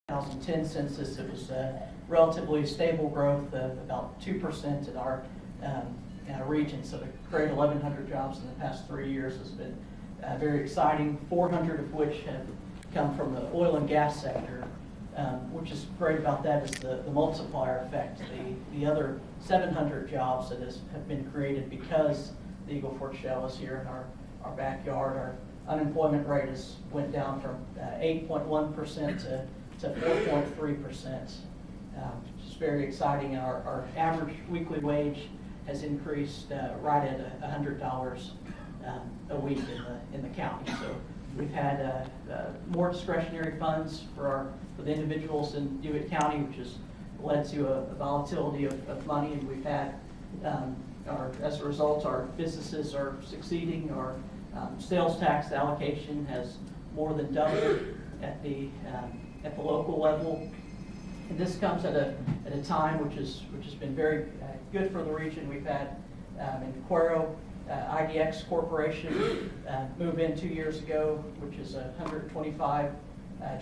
2010 census, it was relatively stable growth of about 2% in our region. So to create 1,100 jobs in the past 3 years has been very exciting, 400 of which have come from the oil and gas sector. Which is great about that is the multiplier effect. The other 700 jobs that have been created because the Eagle Ford Shale is here in our backyard. Our unemployment rate went down from 8.1% to 4.3%. Which is very exciting. And our average weekly wage has increased right at $100 a week in the county. So we've had more discretionary funds for the individuals in DeWitt County, which has led to a volatility of money, and we've had, as a result, our businesses are succeeding. Our sales tax allocation has more than doubled at the local level, and this comes at a time which has been very good for the region. We've had in Cuero, IDX Corporation move in 2 years ago, which is 125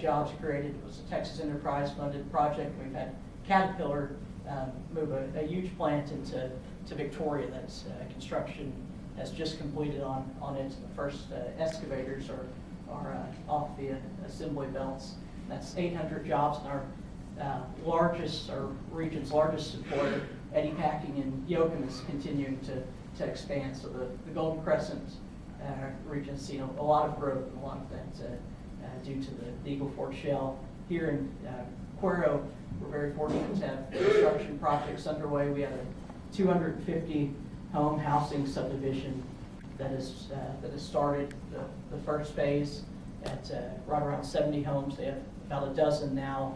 jobs created. It was a Texas Enterprise funded project. We've had Caterpillar move a huge plant into Victoria. That's construction has just completed on it. The first excavators are off the assembly belts. That's 800 jobs in our region's largest employer. Eddie Packing in Yoakum is continuing to expand. So the Golden Crescent region's seen a lot of growth, and a lot of that due to the Eagle Ford Shale. Here in Cuero, we're very fortunate to have construction projects underway. We have a 250 home housing subdivision that has started the first phase at right around 70 homes. They have about a dozen now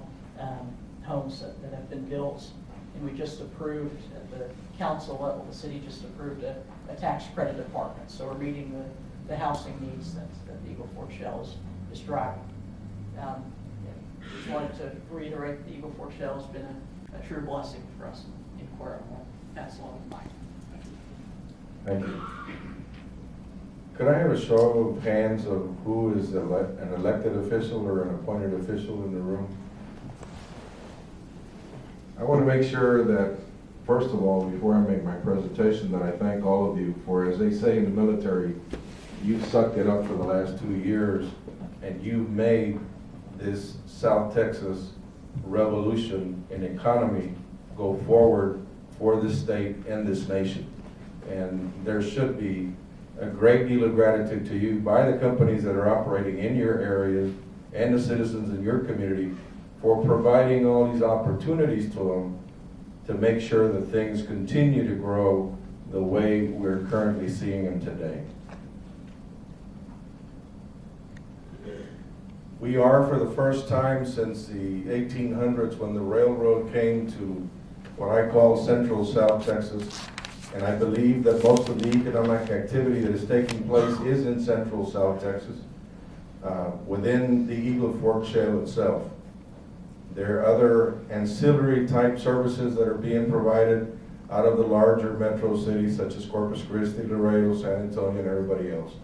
homes that have been built. And we just approved at the council level, the city just approved a tax credit department. So we're meeting the housing needs that the Eagle Ford Shale is driving. Just wanted to reiterate the Eagle Ford Shale has been a true blessing for us in Cuero. I'll pass along with Mike. Thank you. Could I have a show of hands of who is an elected official or an appointed official in the room? I want to make sure that, first of all, before I make my presentation, that I thank all of you for, as they say in the military, you've sucked it up for the last 2 years, and you've made this South Texas revolution in economy go forward for this state and this nation. And there should be a great deal of gratitude to you by the companies that are operating in your areas and the citizens in your community for providing all these opportunities to them to make sure that things continue to grow the way we're currently seeing them today. We are, for the first time since the 1800s, when the railroad came to what I call Central South Texas, and I believe that most of the economic activity that is taking place is in Central South Texas, within the Eagle Ford Shale itself. There are other ancillary type services that are being provided out of the larger metro cities such as Corpus Christi, Laredo, San Antonio, and everybody else.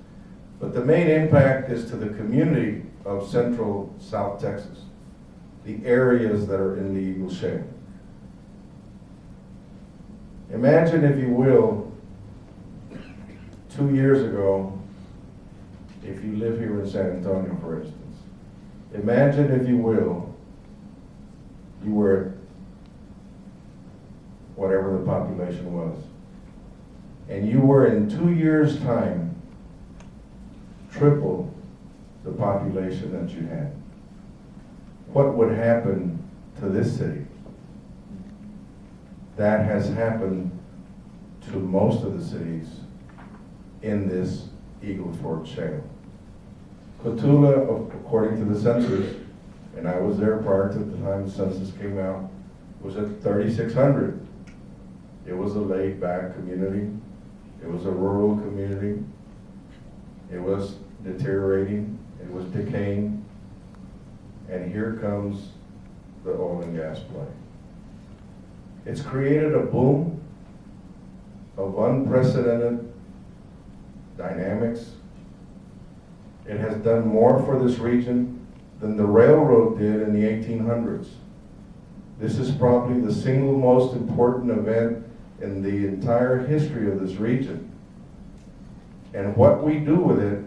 But the main impact is to the community of Central South Texas, the areas that are in the Eagle Shale. Imagine, if you will, 2 years ago, if you live here in San Antonio, for instance, imagine, if you will, you were whatever the population was, and you were in 2 years' time triple the population that you had. What would happen to this city? That has happened to most of the cities in this Eagle Ford Shale. Cotulla, according to the census, and I was there prior to the time the census came out, was at 3,600. It was a laid-back community. It was a rural community. It was deteriorating. It was decaying. And here comes the oil and gas play. It's created a boom of unprecedented dynamics. It has done more for this region than the railroad did in the 1800s. This is probably the single most important event in the entire history of this region. And what we do with it